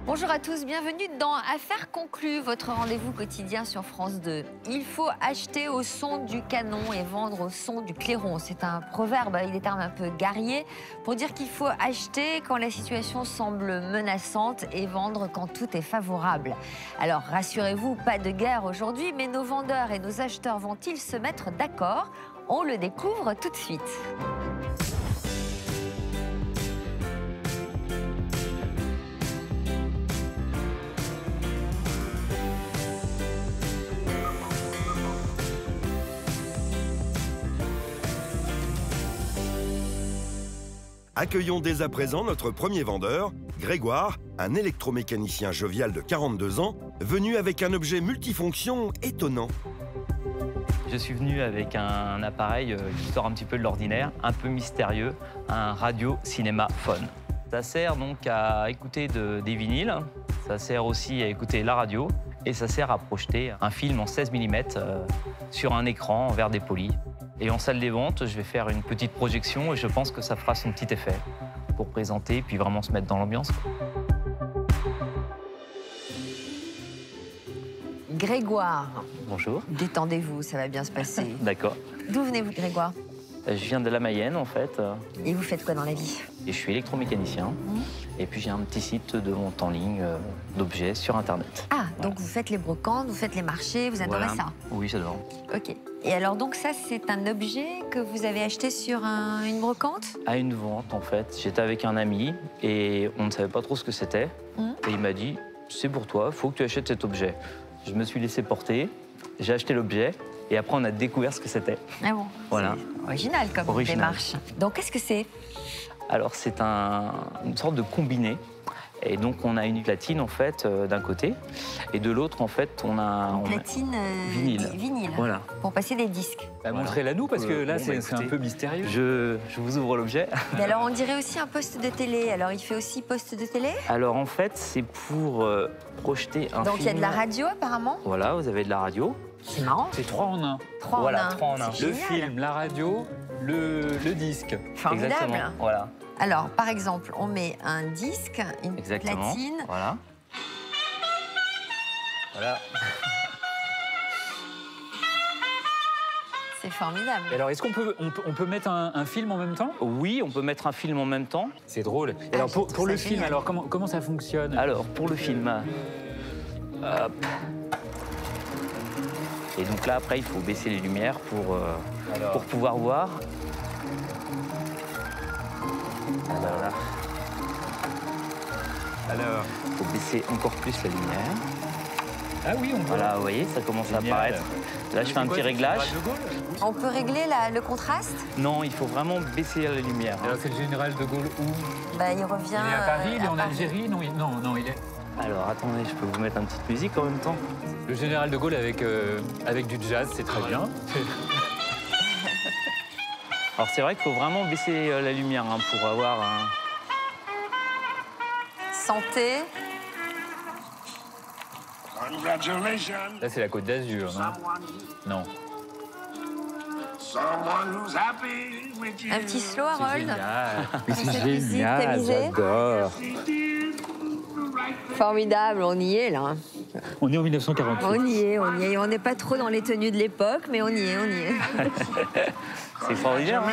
Bonjour à tous, bienvenue dans Affaires conclues, votre rendez-vous quotidien sur France 2. Il faut acheter au son du canon et vendre au son du clairon. C'est un proverbe avec des termes un peu guerriers pour dire qu'il faut acheter quand la situation semble menaçante et vendre quand tout est favorable. Alors rassurez-vous, pas de guerre aujourd'hui, mais nos vendeurs et nos acheteurs vont-ils se mettre d'accord? On le découvre tout de suite. Accueillons dès à présent notre premier vendeur, Grégoire, un électromécanicien jovial de 42 ans, venu avec un objet multifonction étonnant. Je suis venu avec un appareil qui sort un petit peu de l'ordinaire, un peu mystérieux, un radio cinéma phone. Ça sert donc à écouter des vinyles, ça sert aussi à écouter la radio et ça sert à projeter un film en 16 mm sur un écran en verre dépoli. Et en salle des ventes, je vais faire une petite projection et je pense que ça fera son petit effet pour présenter puis vraiment se mettre dans l'ambiance. Grégoire. Bonjour. Détendez-vous, ça va bien se passer. D'accord. D'où venez-vous, Grégoire? Je viens de la Mayenne, en fait. Et vous faites quoi dans la vie? Et je suis électromécanicien. Et puis j'ai un petit site de vente en ligne d'objets sur Internet. Ah, donc vous faites les brocantes, vous faites les marchés, vous adorez ça? Oui, j'adore. Ok. Et alors donc ça, c'est un objet que vous avez acheté sur une brocante? À une vente, en fait. J'étais avec un ami et on ne savait pas trop ce que c'était. Et il m'a dit, c'est pour toi, il faut que tu achètes cet objet. Je me suis laissé porter, j'ai acheté l'objet et après on a découvert ce que c'était. Ah bon? Voilà. Original comme démarche. Donc qu'est-ce que c'est? Alors c'est une sorte de combiné. Et donc on a une platine en fait d'un côté et de l'autre en fait on a une platine vinyle. Voilà. Pour passer des disques. Bah, montrez-la nous parce que là c'est un peu mystérieux. Je vous ouvre l'objet. Et alors on dirait aussi un poste de télé. Alors il fait aussi poste de télé? Alors en fait c'est pour projeter un film. Donc il y a de la radio apparemment? Voilà, vous avez de la radio. C'est marrant. C'est 3 en 1. 3 en 1. 3 en 1. Le film, la radio, le disque. Formidable. Exactement. Voilà. Alors, par exemple, on met un disque, une platine. Voilà. Voilà. C'est formidable. Et alors, est-ce qu'on peut mettre un film en même temps? Oui, on peut mettre un film en même temps. C'est drôle. Et alors, pour le film, alors comment ça fonctionne? Alors, pour le film, hop. Et donc là, après, il faut baisser les lumières pour pouvoir voir. Voilà. Alors, il faut baisser encore plus la lumière. Ah oui, on peut. Voilà, vous voyez, ça commence à apparaître. Là, je fais un petit réglage. On peut régler le contraste? Non, il faut vraiment baisser la lumière. Alors, c'est le général de Gaulle où? Bah, il revient. Il est à Paris, il est en Algérie? Non, il est. Alors, attendez, je peux vous mettre une petite musique en même temps. Le général de Gaulle avec du jazz, c'est très bien. Alors, c'est vrai qu'il faut vraiment baisser la lumière pour avoir un... Santé. Là, c'est la Côte d'Azur, non? Non. Un petit slow, Harold. C'est génial, j'adore. Formidable, on y est là. On est en 1948. On y est. On n'est pas trop dans les tenues de l'époque, mais on y est. C'est formidable.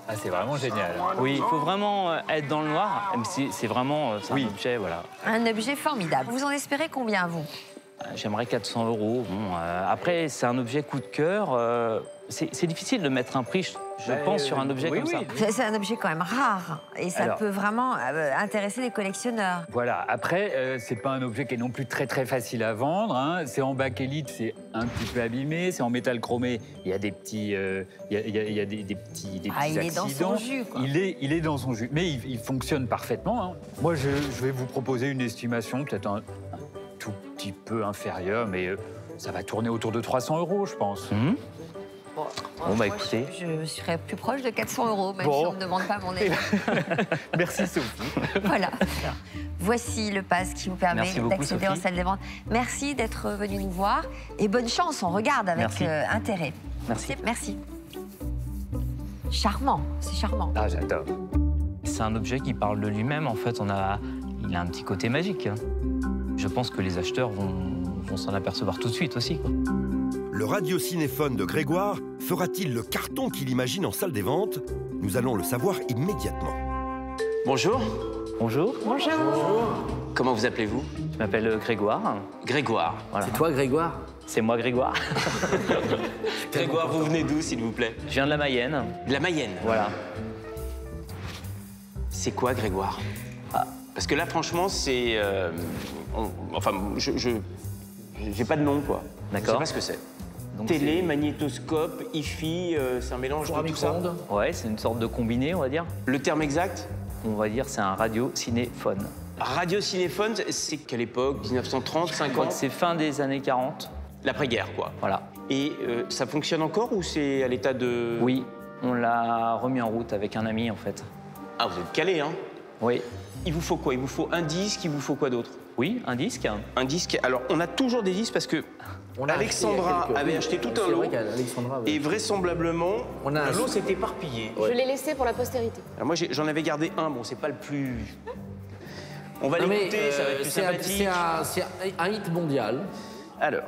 Ah, c'est vraiment génial. Oui, il faut vraiment être dans le noir. C'est vraiment un objet, voilà. Un objet formidable. Vous en espérez combien, vous? J'aimerais 400 €. Bon, après, c'est un objet coup de cœur. C'est difficile de mettre un prix, je pense, sur un objet comme ça. C'est un objet quand même rare et ça peut vraiment intéresser les collectionneurs. Voilà. Après, c'est pas un objet qui est non plus très facile à vendre. Hein. C'est en bakélite, c'est un petit peu abîmé. C'est en métal chromé, il y a des petits, il y a des petits il accidents. est dans son jus, quoi. Il est dans son jus, mais il fonctionne parfaitement. Hein. Moi, je vais vous proposer une estimation, peut-être un tout petit peu inférieure, mais ça va tourner autour de 300 €, je pense. Bon, bah écoutez. Je serais plus proche de 400 €, même si on ne me demande pas mon avis. Merci Sophie. Voilà. Voici le pass qui vous permet d'accéder en Sophie. salle des ventes. Merci d'être venu nous voir et bonne chance, on regarde avec intérêt. Merci. Merci. Charmant, c'est charmant. Ah, j'adore. C'est un objet qui parle de lui-même. En fait, il a un petit côté magique. Je pense que les acheteurs vont s'en apercevoir tout de suite aussi, quoi. Le radiocinéphone de Grégoire fera-t-il le carton qu'il imagine en salle des ventes? Nous allons le savoir immédiatement. Bonjour. Bonjour. Comment vous appelez-vous? Je m'appelle Grégoire. Grégoire. Voilà. C'est toi, Grégoire? C'est moi, Grégoire. Grégoire, vous venez d'où, s'il vous plaît? Je viens de la Mayenne. De la Mayenne. Voilà. C'est quoi, Grégoire? Parce que là, franchement, c'est... Enfin, j'ai pas de nom, quoi. D'accord. Je sais pas ce que c'est. Donc, Télé, magnétoscope, hi-fi, c'est un mélange de tout ça. Ouais, c'est une sorte de combiné, on va dire. Le terme exact? On va dire c'est un radiocinéphone. Radiocinéphone, c'est quelle époque? 1930, Je crois 50? que c'est fin des années 40. L'après-guerre, quoi. Voilà. Et ça fonctionne encore ou c'est à l'état de... Oui, on l'a remis en route avec un ami, en fait. Ah, vous êtes calé, hein? Oui. Il vous faut quoi? Il vous faut un disque, il vous faut quoi d'autre? Oui, un disque. Un disque. Alors, on a toujours des disques parce que Alexandra avait acheté tout un lot et vraisemblablement, le lot s'est éparpillé. Je l'ai laissé pour la postérité. Alors moi, j'en avais gardé un. Bon, c'est pas le plus... On va l'écouter, ça va être plus sympathique. C'est un hit mondial. Alors...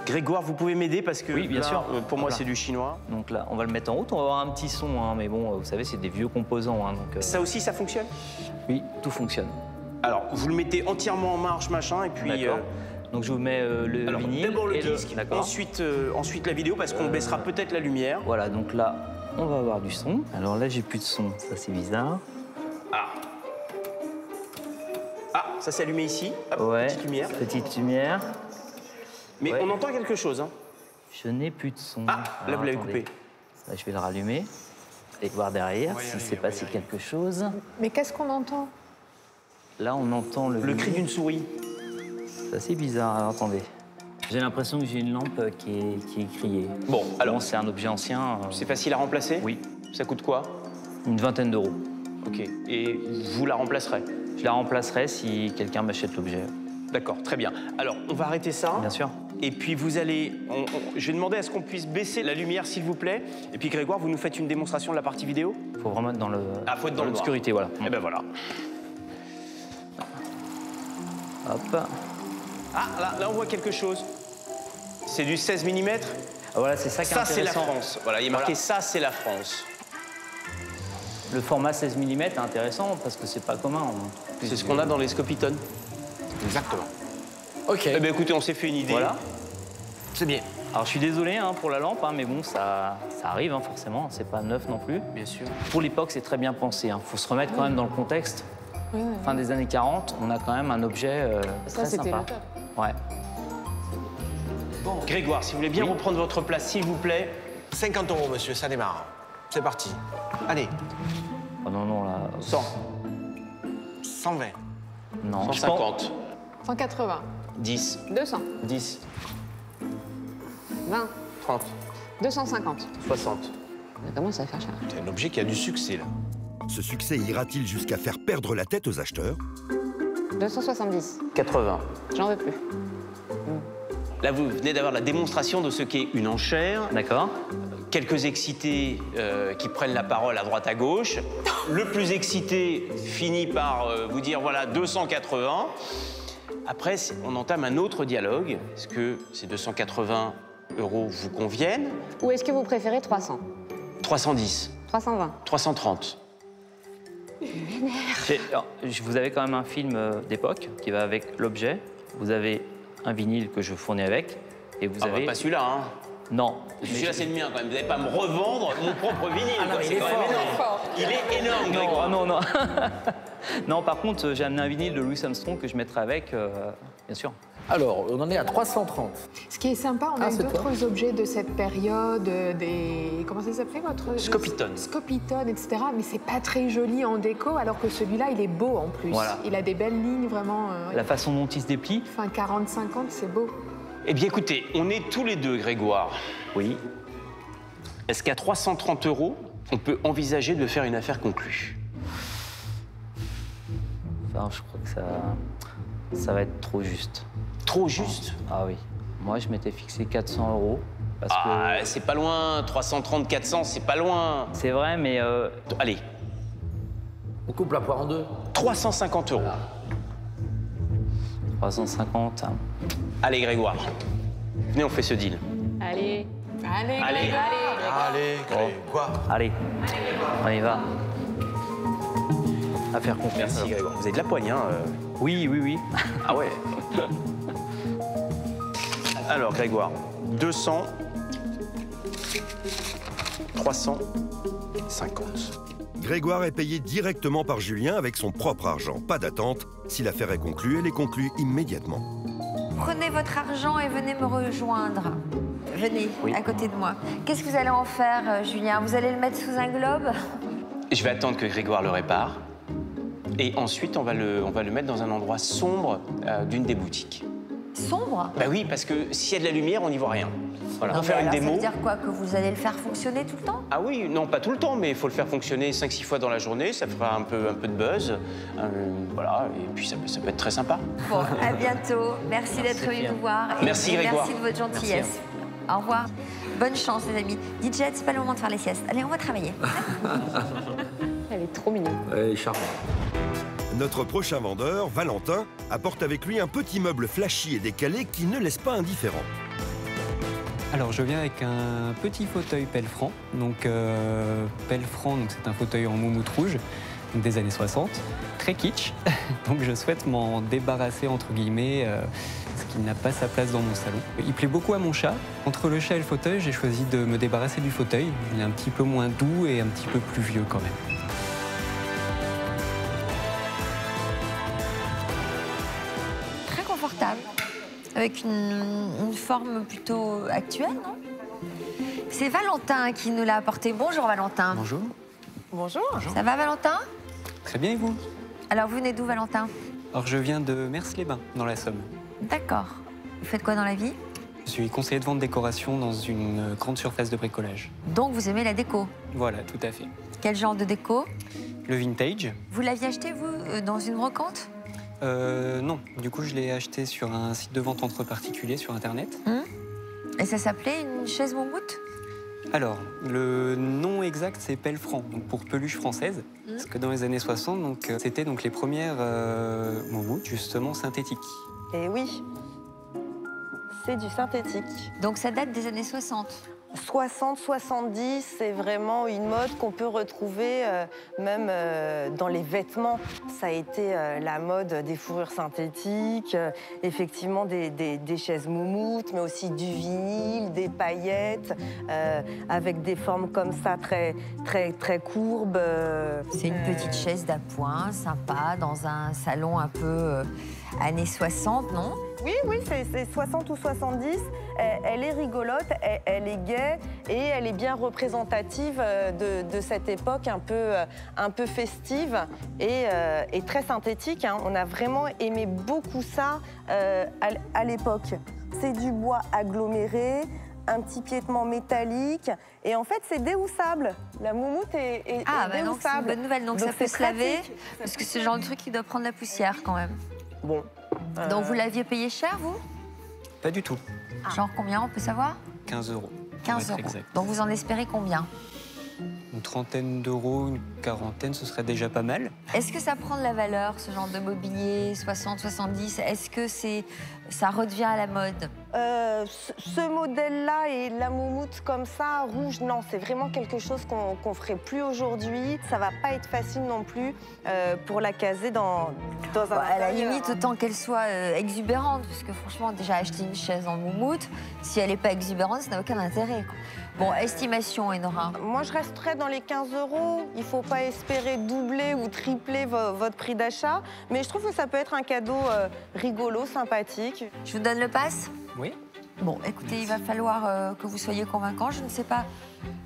Grégoire, vous pouvez m'aider parce que Oui, bien là, sûr. Pour moi, Voilà. c'est du chinois. Donc là, on va le mettre en route. On va avoir un petit son, hein, mais bon, vous savez, c'est des vieux composants. Hein, donc, Ça aussi, ça fonctionne? oui, tout fonctionne. Alors, vous le mettez entièrement en marche, machin, et puis... D'accord. Donc je vous mets le Alors, vinyle d'abord le et disque, d'accord. ensuite la vidéo, parce qu'on baissera peut-être la lumière. Voilà, donc là, on va avoir du son. Alors là, j'ai plus de son. Ça, c'est bizarre. Ah, ça s'est allumé ici. Hop, Ouais. petite lumière. Petite lumière. Mais Ouais. on entend quelque chose, hein. Je n'ai plus de son. Ah, là, Alors, vous l'avez attendez. coupé. Ça, je vais le rallumer et voir derrière On va y si arriver, s'est on va y passé arriver. quelque chose. Mais qu'est-ce qu'on entend? Là, on entend Le cri vinyle. d'une souris. C'est assez bizarre. Alors, attendez. J'ai l'impression que j'ai une lampe qui est criée. Bon, alors, Bon, c'est un objet ancien. c'est facile à remplacer? Oui, Ça coûte quoi? une vingtaine d'euros. Ok. Et vous la remplacerez? Je la remplacerai si quelqu'un m'achète l'objet. D'accord, très bien. Alors, on va arrêter ça. Bien sûr. Et puis vous allez... je vais demander à ce qu'on puisse baisser la lumière, s'il vous plaît. Et puis Grégoire, vous nous faites une démonstration de la partie vidéo? Il faut vraiment être dans le. Ah, faut être dans le noir. l'obscurité, voilà. Eh ben voilà. Hop. Ah, là, on voit quelque chose. C'est du 16 mm. Ah, voilà, c'est ça qui est Ça, c'est la intéressant. France. Voilà, il est marqué Voilà. ça, c'est la France. Le format 16 mm est intéressant parce que c'est pas commun. C'est ce qu'on a dans les Scopitone. Exactement. Ok. Eh bien, écoutez, on s'est fait une idée. Voilà. C'est bien. Alors je suis désolé hein, pour la lampe, hein, mais bon, ça arrive hein, forcément. C'est pas neuf non plus. Bien sûr. Pour l'époque, c'est très bien pensé. Faut se remettre quand même dans le contexte. Fin des années 40, on a quand même un objet Ça, très c'était sympa. le top. Ouais. Grégoire, si vous voulez bien Oui. reprendre votre place, s'il vous plaît. 50 €, monsieur, ça démarre. C'est parti. Allez, Oh non, non, là. 100, 120. Non. je pense- 150, 180, 10, 200, 10, 20, 30, 250. 60. Ça commence à faire cher. C'est un objet qui a du succès, là. Ce succès ira-t-il jusqu'à faire perdre la tête aux acheteurs? 270. 80. J'en veux plus. Là, vous venez d'avoir la démonstration de ce qu'est une enchère. D'accord. Quelques excités qui prennent la parole à droite à gauche. Le plus excité finit par vous dire voilà 280. Après, on entame un autre dialogue. Est-ce que ces 280 € vous conviennent? Ou est-ce que vous préférez 300? 310, 320. 330. Alors, vous avez quand même un film d'époque qui va avec l'objet. Vous avez un vinyle que je fournis avec. Et vous Ah bah, avez. pas celui-là, hein. Non. Celui-là, c'est le mien quand même. Vous n'allez pas me revendre mon propre vinyle. quoi. il C'est est quand même fort, énorme. Il est énorme, Grégoire. Non, non, non. Non, par contre, j'ai amené un vinyle de Louis Armstrong que je mettrai avec, bien sûr. Alors, on en est à 330. Ce qui est sympa, on a eu c'est toi. d'autres objets de cette période, des... Comment ça s'appelait votre... Scopitone. Scopitone, etc. Mais c'est pas très joli en déco, alors que celui-là, il est beau en plus. Voilà. Il a des belles lignes, vraiment. La façon dont il se déplie. Fin 40-50, c'est beau. Eh bien, écoutez, on est tous les deux, Grégoire. Oui. Est-ce qu'à 330 €, on peut envisager de faire une affaire conclue? Enfin, je crois que ça va être trop juste. Trop juste? Ah oui. Moi, je m'étais fixé 400 €. Parce que c'est pas loin, 330, 400, c'est pas loin. c'est vrai, mais Allez, On coupe la poire en deux. 350 €. 350. Allez, Grégoire. Venez, on fait ce deal. Allez. Allez, Allez. Allez, Grégoire. Allez, on y va. Affaire conclue. Merci, Grégoire. Vous avez de la poigne, hein Oui, oui, oui. Ah ouais. Alors, Grégoire, 200, 350. Grégoire est payé directement par Julien avec son propre argent. Pas d'attente. Si l'affaire est conclue, elle est conclue immédiatement. Prenez votre argent et venez me rejoindre. Venez, Oui. à côté de moi. Qu'est-ce que vous allez en faire, Julien? Vous allez le mettre sous un globe? Je vais attendre que Grégoire le répare. Et ensuite, on va le mettre dans un endroit sombre d'une des boutiques. Sombre? Bah oui, parce que s'il y a de la lumière, on n'y voit rien. Voilà. Non, Pour faire mais une alors, ça démo. veut dire quoi? Que vous allez le faire fonctionner tout le temps? Ah oui, non, pas tout le temps, mais il faut le faire fonctionner 5-6 fois dans la journée. Ça fera un peu de buzz. Voilà, et puis ça peut être très sympa. Bon, à bientôt. Merci d'être venu Pierre. nous voir. Et Merci, Grégoire. Merci de votre gentillesse. Au revoir. Bonne chance, les amis. DJ, c'est pas le moment de faire les siestes. Allez, on va travailler. Elle est trop mignonne. Ouais, charmant. Notre prochain vendeur, Valentin, apporte avec lui un petit meuble flashy et décalé qui ne laisse pas indifférent. Alors je viens avec un petit fauteuil Pelfrand. Donc Pelfrand, c'est un fauteuil en moumoute rouge des années 60, très kitsch. Donc je souhaite m'en débarrasser entre guillemets, ce qui n'a pas sa place dans mon salon. Il plaît beaucoup à mon chat. Entre le chat et le fauteuil, j'ai choisi de me débarrasser du fauteuil. Il est un petit peu moins doux et un petit peu plus vieux quand même. Très confortable, avec une forme plutôt actuelle, non? C'est Valentin qui nous l'a apporté. Bonjour Valentin. Bonjour. Bonjour. Ça va Valentin? Très bien et vous? Alors vous venez d'où Valentin? Alors je viens de Mers-les-Bains, dans la Somme. D'accord. Vous faites quoi dans la vie? Je suis conseiller de vente décoration dans une grande surface de bricolage. Donc vous aimez la déco? Voilà, tout à fait. Quel genre de déco? Le vintage. Vous l'aviez acheté vous dans une brocante? Non, du coup je l'ai acheté sur un site de vente entre particuliers sur internet. Et ça s'appelait une chaise moumoute? Alors, le nom exact c'est Pelfrand, donc pour peluche française. Parce que dans les années 60, donc, c'était donc les premières moumoutes justement synthétiques. Et oui, c'est du synthétique. Donc ça date des années 60? 60-70, c'est vraiment une mode qu'on peut retrouver même dans les vêtements. Ça a été la mode des fourrures synthétiques, effectivement des chaises moumoutes, mais aussi du vinyle, des paillettes, avec des formes comme ça très courbes. C'est une petite chaise d'appoint, sympa, dans un salon un peu années 60, non? Oui, c'est 60 ou 70. Elle est rigolote, elle est gaie et elle est bien représentative de cette époque un peu festive et très synthétique. Hein. On a vraiment aimé beaucoup ça à l'époque. C'est du bois aggloméré, un petit piétement métallique et en fait c'est déhoussable. La moumoute est donc déhoussable. c'est une bonne nouvelle, donc ça peut c'est se laver, pratique. parce que c'est le genre de truc qui doit prendre la poussière quand même. Bon. Donc vous l'aviez payé cher, vous? Pas du tout. Genre combien, on peut savoir? 15 euros. 15 euros. Donc vous en espérez combien? Une trentaine d'euros, une quarantaine, ce serait déjà pas mal. Est-ce que ça prend de la valeur, ce genre de mobilier, 60, 70? Est-ce que ça redevient à la mode? Ce modèle-là et la moumoute comme ça, rouge, non, c'est vraiment quelque chose qu'on ferait plus aujourd'hui. Ça va pas être facile non plus pour la caser dans un À la intérieur, limite, hein. autant qu'elle soit exubérante, parce que franchement, déjà acheter une chaise en moumoute, si elle n'est pas exubérante, ça n'a aucun intérêt, quoi. Bon, estimation, Enora. Moi, je resterais dans les 15 euros. Il ne faut pas espérer doubler ou tripler votre prix d'achat. Mais je trouve que ça peut être un cadeau rigolo, sympathique. Je vous donne le pass? Oui. Bon, écoutez, il va falloir que vous soyez convaincant. Je ne sais pas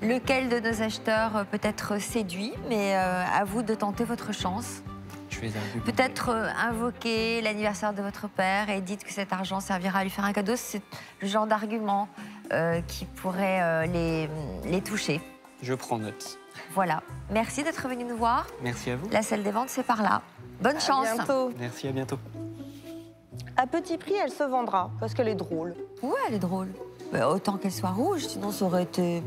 lequel de nos acheteurs peut être séduit, mais à vous de tenter votre chance. Je vais Peut-être invoquer l'anniversaire de votre père et dites que cet argent servira à lui faire un cadeau. C'est le genre d'argument qui pourrait les toucher. Je prends note. Voilà. Merci d'être venu nous voir. Merci à vous. La salle des ventes, c'est par là. Bonne chance. À bientôt. Merci, à bientôt. À petit prix, elle se vendra parce qu'elle est drôle. Ouais, elle est drôle. Bah, autant qu'elle soit rouge, sinon ça aurait été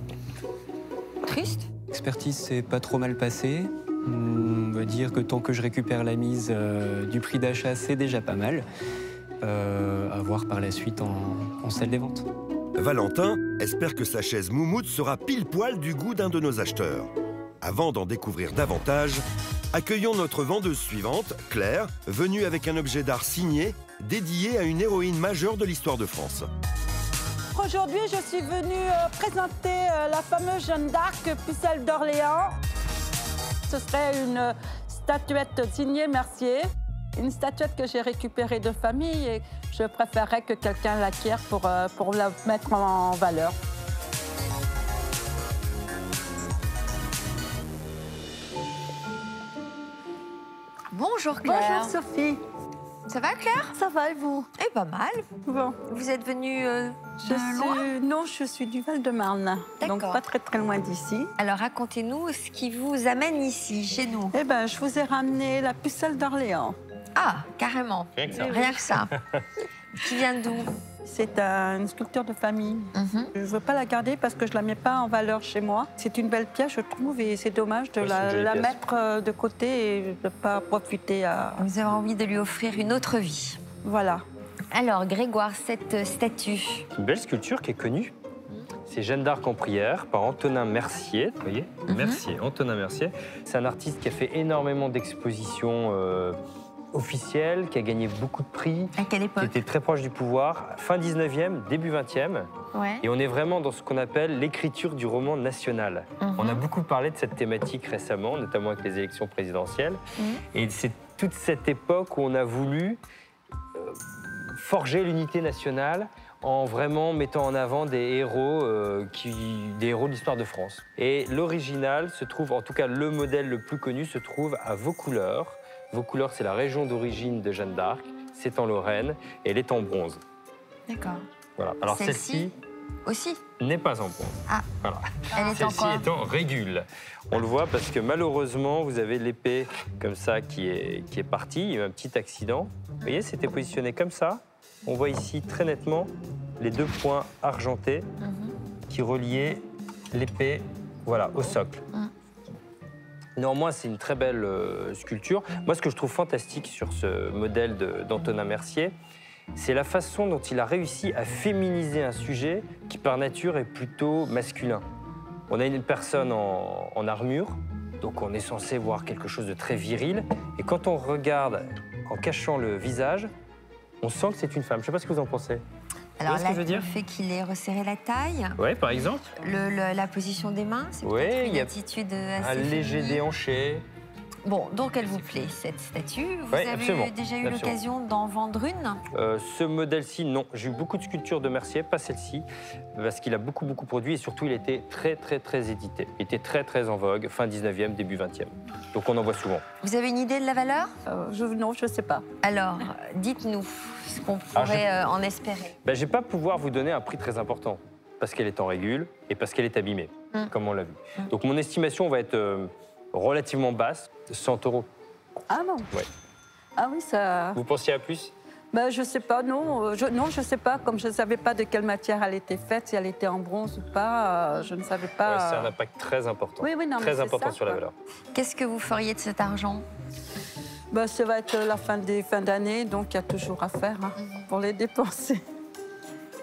triste. L'expertise s'est pas trop mal passée. On va dire que tant que je récupère la mise du prix d'achat, c'est déjà pas mal. À voir par la suite en salle des ventes. Valentin espère que sa chaise moumoute sera pile poil du goût d'un de nos acheteurs. Avant d'en découvrir davantage, accueillons notre vendeuse suivante, Claire, venue avec un objet d'art signé, dédié à une héroïne majeure de l'histoire de France. Aujourd'hui, je suis venue présenter la fameuse Jeanne d'Arc, Pucelle d'Orléans. Ce serait une statuette signée Mercier, une statuette que j'ai récupérée de famille et je préférerais que quelqu'un l'acquiert pour la mettre en valeur. Bonjour Claire. Bonjour Sophie. Ça va Claire? Ça va et vous? Eh, pas mal. Bon. Vous êtes venue loin? Non, je suis du Val-de-Marne, donc pas très loin d'ici. Alors racontez-nous ce qui vous amène ici, chez nous. Eh ben, je vous ai ramené la Pucelle d'Orléans. Ah, carrément. Rien que ça. Rien que ça. Qui vient d'où? C'est une sculpture de famille. Je ne veux pas la garder parce que je ne la mets pas en valeur chez moi. C'est une belle pièce, je trouve, et c'est dommage de la mettre de côté et de ne pas profiter à... Vous avez envie de lui offrir une autre vie. Voilà. Alors, Grégoire, cette statue... C'est une belle sculpture qui est connue. C'est Jeanne d'Arc en prière par Antonin Mercier. Vous voyez, Mercier, Antonin Mercier. C'est un artiste qui a fait énormément d'expositions officielle, qui a gagné beaucoup de prix. À quelle époque? Qui était très proche du pouvoir, fin 19e, début 20e. Ouais. Et on est vraiment dans ce qu'on appelle l'écriture du roman national. On a beaucoup parlé de cette thématique récemment, notamment avec les élections présidentielles. Et c'est toute cette époque où on a voulu forger l'unité nationale en vraiment mettant en avant des héros, des héros de l'histoire de France. Et l'original se trouve, en tout cas le modèle le plus connu, se trouve à Vaucouleurs. Vaucouleurs, c'est la région d'origine de Jeanne d'Arc. C'est en Lorraine et elle est en bronze. D'accord. Voilà. Alors celle-ci aussi n'est pas en bronze. Ah. Voilà. Elle est en quoi? Celle-ci est en régule. On le voit parce que malheureusement, vous avez l'épée comme ça qui est partie. Il y a eu un petit accident. Vous voyez, c'était positionné comme ça. On voit ici très nettement les deux points argentés qui reliaient l'épée, voilà, au socle. Néanmoins, c'est une très belle sculpture. Moi, ce que je trouve fantastique sur ce modèle d'Antonin Mercier, c'est la façon dont il a réussi à féminiser un sujet qui, par nature, est plutôt masculin. On a une personne en armure, donc on est censé voir quelque chose de très viril. Et quand on regarde en cachant le visage, on sent que c'est une femme. Je ne sais pas ce que vous en pensez. Alors là, je veux dire, le fait qu'il ait resserré la taille. Oui, par exemple. La position des mains, c'est peut-être une attitude assez un léger féminine. déhanché. Bon, donc elle vous plaît, cette statue. Vous Oui, avez absolument. déjà eu l'occasion d'en vendre une? Ce modèle-ci, non. J'ai eu beaucoup de sculptures de Mercier, pas celle-ci, parce qu'il a beaucoup produit et surtout, il était très édité. Il était très en vogue, fin 19e, début 20e. Donc on en voit souvent. Vous avez une idée de la valeur? Non, je ne sais pas. Alors, dites-nous ce qu'on pourrait en espérer. Je ne vais pas pouvoir vous donner un prix très important, parce qu'elle est en régule et parce qu'elle est abîmée, comme on l'a vu. Donc mon estimation va être relativement basse, 100 €. Ah non? Ouais. Ah oui, ça... Vous pensiez à plus? Je ne sais pas, non. Non, je ne sais pas. Comme je ne savais pas de quelle matière elle était faite, si elle était en bronze ou pas, je ne savais pas. Ouais, c'est un impact très important. Oui, non, très mais important ça, sur la valeur. Qu'est-ce que vous feriez de cet argent? Ça va être la fin d'année, donc il y a toujours à faire pour les dépenser.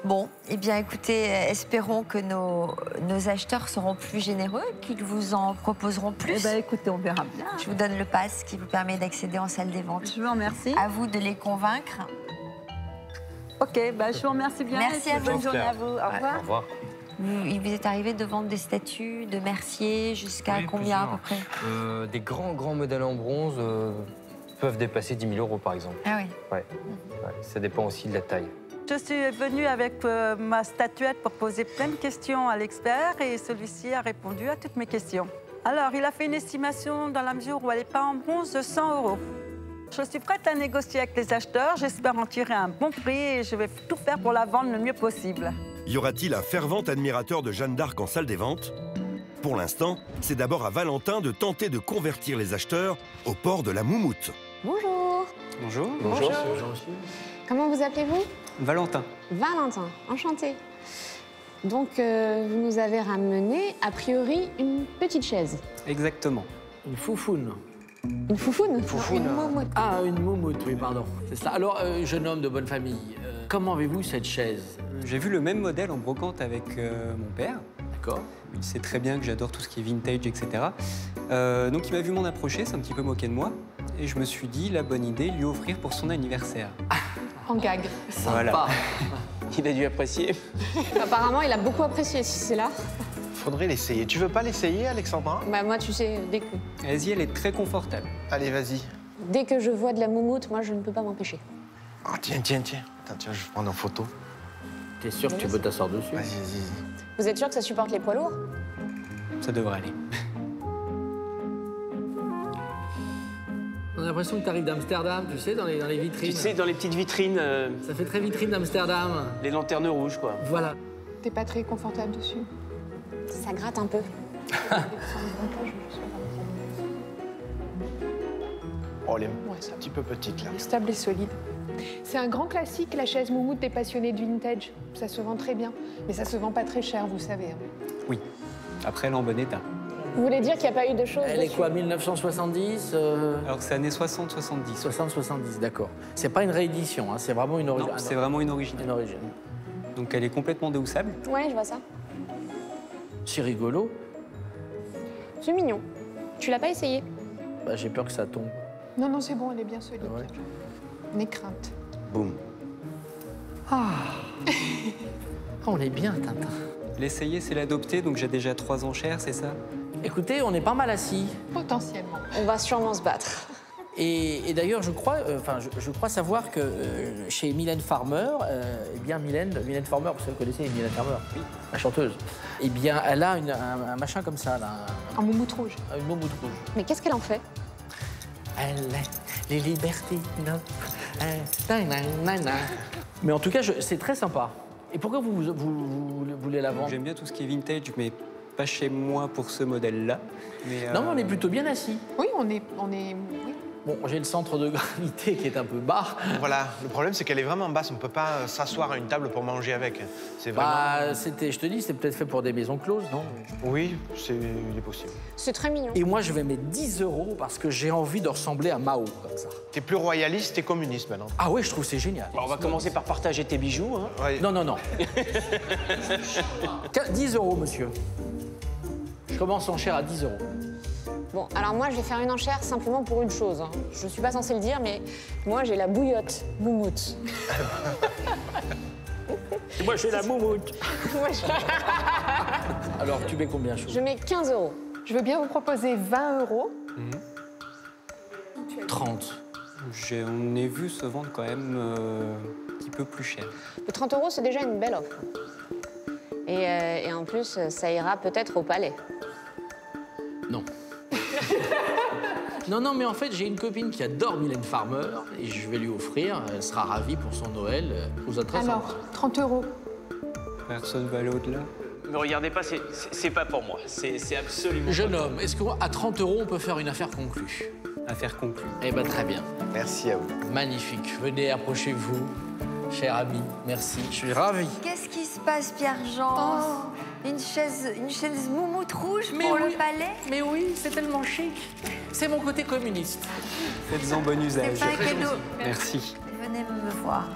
Bon, eh bien écoutez, espérons que nos acheteurs seront plus généreux, qu'ils vous en proposeront plus. Eh bien écoutez, on verra bien. Je vous donne le pass qui vous permet d'accéder en salle des ventes. Je vous remercie. À vous de les convaincre. Ok, je vous remercie bien. Merci à vous. Bonne journée à vous. Au revoir. Au revoir. Il vous est arrivé de vendre des statues de Mercier jusqu'à combien à peu près? Des grands modèles en bronze peuvent dépasser 10 000 € par exemple. Ah oui. Ouais. Ça dépend aussi de la taille. Je suis venue avec ma statuette pour poser plein de questions à l'expert et celui-ci a répondu à toutes mes questions. Alors, il a fait une estimation dans la mesure où elle n'est pas en bronze de 100 €. Je suis prête à négocier avec les acheteurs, j'espère en tirer un bon prix et je vais tout faire pour la vendre le mieux possible. Y aura-t-il un fervent admirateur de Jeanne d'Arc en salle des ventes? Pour l'instant, c'est d'abord à Valentin de tenter de convertir les acheteurs au port de la moumoute. Bonjour. Bonjour. Bonjour. Comment vous appelez-vous? Valentin. Valentin, enchanté. Donc, vous nous avez ramené, a priori, une petite chaise. Exactement. Une foufoune. Une foufoune? Foufoune. Une moumoute. Ah, une moumoute, oui, pardon. C'est ça. Alors, jeune homme de bonne famille, comment avez-vous cette chaise? J'ai vu le même modèle en brocante avec mon père. D'accord. Il sait très bien que j'adore tout ce qui est vintage, etc. Donc il m'a vu m'en approcher, s'est un petit peu moqué de moi. Et je me suis dit, la bonne idée, lui offrir pour son anniversaire. En gag. Voilà. Il a dû apprécier. Apparemment, il a beaucoup apprécié si c'est là. Faudrait l'essayer. Tu veux pas l'essayer, Alexandra? Bah moi, tu sais, Vas-y, elle est très confortable. Allez, vas-y. dès que je vois de la moumoute, moi, je ne peux pas m'empêcher. Oh, tiens. Attends, tiens, je vais prendre en photo. T'es sûr que tu peux t'asseoir dessus? Vas-y. Vous êtes sûr que ça supporte les poids lourds? Ça devrait aller. On a l'impression que tu arrives d'Amsterdam, tu sais, dans les vitrines. Tu sais, dans les petites vitrines. Ça fait très vitrine d'Amsterdam. Les lanternes rouges, quoi. Voilà. T'es pas très confortable dessus? Ça gratte un peu. Oh, elle est un petit peu petite, là. Stable et solide. C'est un grand classique, la chaise moumoute des passionnés de vintage. Ça se vend très bien, mais ça se vend pas très cher, vous savez. Oui. Après, elle est en bon état. Vous voulez dire qu'il n'y a pas eu de choses Elle est dessus? quoi, 1970 Alors, c'est années 60-70. 60-70, d'accord. C'est pas une réédition, hein, c'est vraiment une Non, originale. c'est vraiment une originale. Une origine. Donc, elle est complètement déhoussable. Ouais, je vois ça. C'est rigolo. C'est mignon. Tu l'as pas essayé? Bah, j'ai peur que ça tombe. Non, c'est bon, elle est bien solide. Ouais. N'aie crainte. Boum. Ah. On est bien, Tintin. L'essayer, c'est l'adopter, donc j'ai déjà 3 enchères, c'est ça? Écoutez, on est pas mal assis. Potentiellement. On va sûrement se battre. Et d'ailleurs, je crois savoir que chez Mylène Farmer, eh bien Mylène Farmer, vous connaissez Mylène Farmer, oui, la chanteuse. Eh bien, elle a un machin comme ça, là. Un moumoute rouge. Une moumoute rouge. Mais qu'est-ce qu'elle en fait? Elle les libertés, non. Mais en tout cas, c'est très sympa. Et pourquoi vous voulez la vendre? J'aime bien tout ce qui est vintage, mais pas chez moi pour ce modèle-là. Non, mais on est plutôt bien assis. Oui, on est. Oui. Bon, j'ai le centre de gravité qui est un peu bas. Voilà, le problème c'est qu'elle est vraiment basse, on peut pas s'asseoir à une table pour manger avec. C'est vraiment... Bah, je te dis, c'est peut-être fait pour des maisons closes, non? Oui, il est possible. C'est très mignon. Et moi, je vais mettre 10 € parce que j'ai envie de ressembler à Mao, comme ça. T'es plus royaliste, t'es communiste maintenant. Ah ouais, je trouve que c'est génial. Bon, on va commencer par partager tes bijoux. Hein. Ouais. Non. 10 €, monsieur. Je commence en chair à 10 €. Bon, alors moi, je vais faire une enchère simplement pour une chose. Hein. Je suis pas censée le dire, mais moi, j'ai la bouillotte moumoute. Et moi, j'ai la moumoute. Moi, Alors, tu mets combien, Chou? je mets 15 €. Je veux bien vous proposer 20 €. 30. On est vu se vendre quand même un petit peu plus cher. Le 30 €, c'est déjà une belle offre. Et en plus, ça ira peut-être au palais. Non. Non, mais en fait, j'ai une copine qui adore Mylène Farmer et je vais lui offrir. Elle sera ravie pour son Noël. Aux autres Alors, 30 €. Personne va aller au-delà. Ne regardez pas, c'est pas pour moi. C'est absolument. Jeune homme, est-ce qu'à 30 € on peut faire une affaire conclue? Affaire conclue. Eh ben très bien. Merci à vous. Magnifique. Venez, approchez-vous, cher ami. Merci. Je suis ravi. Qu'est-ce qui se passe, Pierre-Jean? Une chaise moumoute rouge pour le palais? Mais oui, c'est tellement chic. C'est mon côté communiste. Faites-en bon usage. C'est pas un cadeau. Merci. Venez me voir.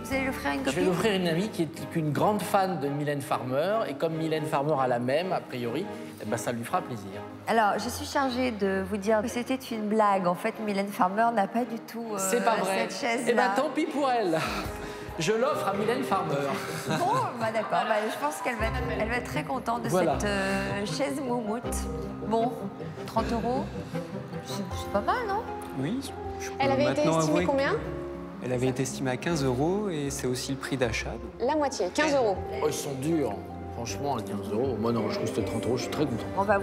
Vous allez l'offrir à une Je copine? vais l'offrir à une amie qui est une grande fan de Mylène Farmer. Et comme Mylène Farmer a la même, a priori, eh ben, ça lui fera plaisir. Alors, je suis chargée de vous dire que c'était une blague. En fait, Mylène Farmer n'a pas du tout C'est pas vrai. cette chaise-là. Eh ben tant pis pour elle. Je l'offre à Mylène Farmer. Bon, bah d'accord. Bah, je pense qu'elle va être très contente de Voilà. cette chaise moumoute. Bon, 30 €, c'est pas mal, non? Oui. je peux Elle avait été maintenant estimée avouer combien? Elle avait été estimée à 15 € et c'est aussi le prix d'achat. La moitié, 15 €. Oh, ils sont durs. Franchement, à 15 €. Moi, non, je trouve que c'était 30 €. Je suis très content. On va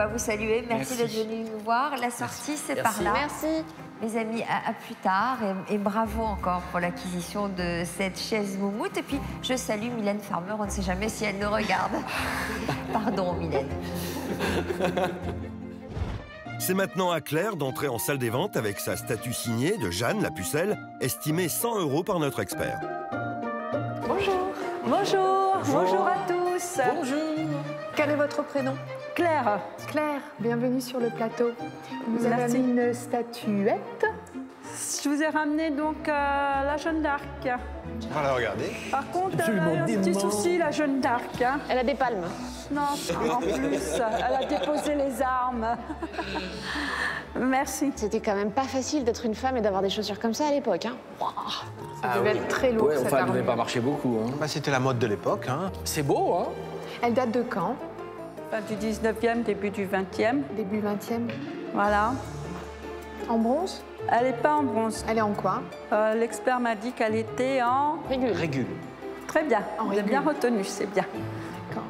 vous saluer. Merci, Merci. d'être venu nous voir. La sortie, c'est par Merci. là. Merci. Les amis, à plus tard. Et bravo encore pour l'acquisition de cette chaise moumoute. Et puis, je salue Mylène Farmer. On ne sait jamais si elle nous regarde. Pardon, Mylène. C'est maintenant à Claire d'entrer en salle des ventes avec sa statue signée de Jeanne, la pucelle, estimée 100 € par notre expert. Bonjour. Bonjour. Bonjour à tous. Bonjour. Quel est votre prénom? Claire. Claire, bienvenue sur le plateau. Vous avez Merci. mis une statuette. Je vous ai ramené donc la Jeanne d'Arc. On va la regarder. Par contre, elle a un petit souci, la Jeanne d'Arc. Hein. Elle a des palmes. Non, en plus, elle a déposé les armes. Merci. C'était quand même pas facile d'être une femme et d'avoir des chaussures comme ça à l'époque. Hein. Ça devait être très lourd, Ouais, cette enfin, elle ne devait armure. pas marcher beaucoup. Hein. Bah, c'était la mode de l'époque. Hein. C'est beau, hein? Elle date de quand? Fin du 19e, début du 20e. Début 20e. Voilà. En bronze? Elle n'est pas en bronze. Elle est en quoi? L'expert m'a dit qu'elle était en... Régule. Très bien. En Vous avez bien retenu, c'est bien. D'accord.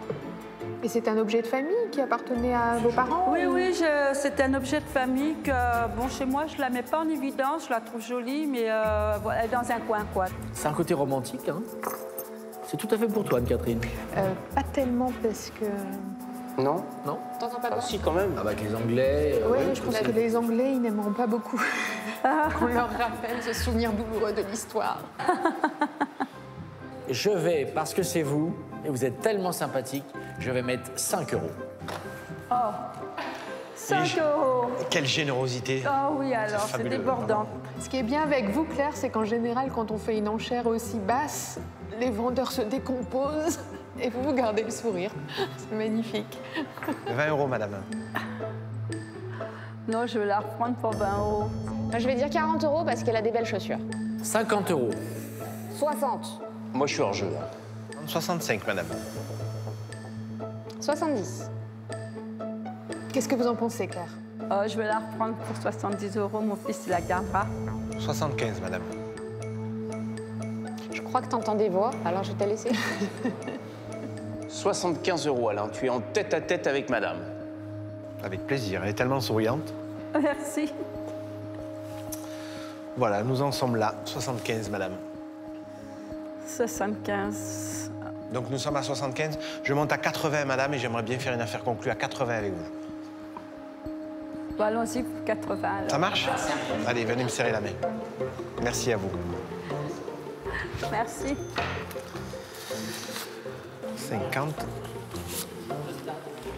Et c'est un objet de famille qui appartenait à vos parents? Oui, oui, c'est un objet de famille que, bon, chez moi, je ne la mets pas en évidence, je la trouve jolie, mais voilà, elle est dans un coin, quoi. C'est un côté romantique, hein? C'est tout à fait pour toi, Anne-Catherine. Pas tellement parce que... Non? Non? T'entends pas Ah, si, quand même. Avec les Anglais. Oui, ouais, je pense que les Anglais, ils n'aimeront pas beaucoup qu'on leur rappelle ce souvenir douloureux de l'histoire. Je vais, parce que c'est vous, et vous êtes tellement sympathique, je vais mettre 5 €. Oh, 5 €. Quelle générosité. Oh oui, alors, c'est fabuleux, débordant. Ce qui est bien avec vous, Claire, c'est qu'en général, quand on fait une enchère aussi basse, les vendeurs se décomposent et vous gardez le sourire. C'est magnifique. 20 €, madame. Non, je vais la reprendre pour 20 €. Moi, je vais dire 40 € parce qu'elle a des belles chaussures. 50 €. 60. Moi, je suis hors jeu. 65, madame. 70. Qu'est-ce que vous en pensez, Claire? Oh, je vais la reprendre pour 70 €. Mon fils, il la gardera. 75, madame. Je crois que t'entends des voix, alors je vais te laisser. 75 €, Alain. Tu es en tête-à-tête avec madame. Avec plaisir. Elle est tellement souriante. Merci. Voilà, nous en sommes là. 75, madame. 75. Donc nous sommes à 75. Je monte à 80, madame, et j'aimerais bien faire une affaire conclue à 80 avec vous. Bon, allons-y pour 80. Alors. Ça marche? Allez, venez me serrer la main. Merci à vous. Merci. 50,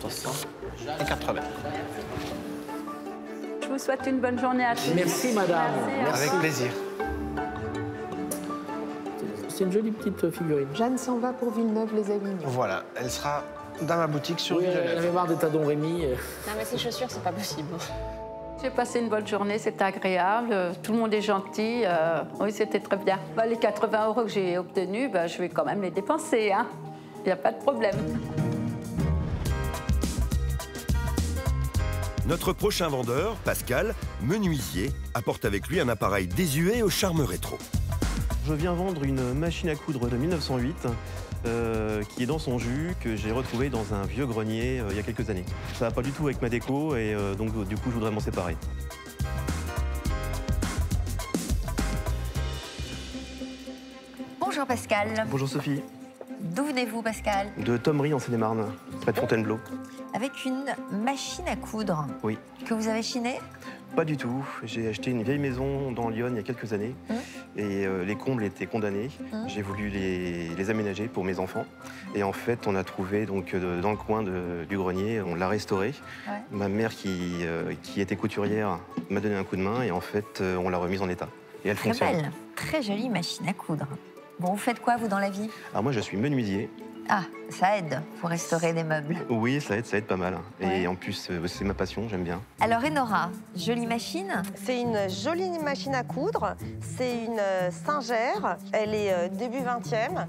60 et 80. Je vous souhaite une bonne journée à tous. Merci, madame. Merci. Avec plaisir. C'est une jolie petite figurine. Jeanne s'en va pour Villeneuve-les-Avignon. Voilà, elle sera dans ma boutique sur Oui, elle Villeneuve. avait marre d'être à Don Rémy. Non, mais ces chaussures, c'est pas possible. J'ai passé une bonne journée, c'était agréable, tout le monde est gentil, oui, c'était très bien. Bah, les 80 € que j'ai obtenus, bah, je vais quand même les dépenser, hein. Il n'y a pas de problème. Notre prochain vendeur, Pascal, menuisier, apporte avec lui un appareil désuet au charme rétro. Je viens vendre une machine à coudre de 1908 qui est dans son jus, que j'ai retrouvée dans un vieux grenier il y a quelques années. Ça va pas du tout avec ma déco et donc du coup je voudrais m'en séparer. Bonjour Pascal. Bonjour Sophie. D'où venez-vous Pascal? De Thomery en Seine-et-Marne, près de Fontainebleau. Avec une machine à coudre Oui. que vous avez chinée? Pas du tout. J'ai acheté une vieille maison dans Lyon il y a quelques années et les combles étaient condamnés. J'ai voulu les aménager pour mes enfants. Et en fait, on a trouvé donc dans le coin du grenier, on l'a restauré. Ouais. Ma mère qui était couturière m'a donné un coup de main et en fait, on l'a remise en état. Et elle Très fonctionne. belle, très jolie machine à coudre. Bon, vous faites quoi vous dans la vie? Alors moi, je suis menuisier. Ah, ça aide pour restaurer des meubles. Oui, ça aide pas mal. Ouais. Et en plus, c'est ma passion, j'aime bien. Alors Enora, jolie machine? C'est une jolie machine à coudre. C'est une Singer. Elle est début 20e.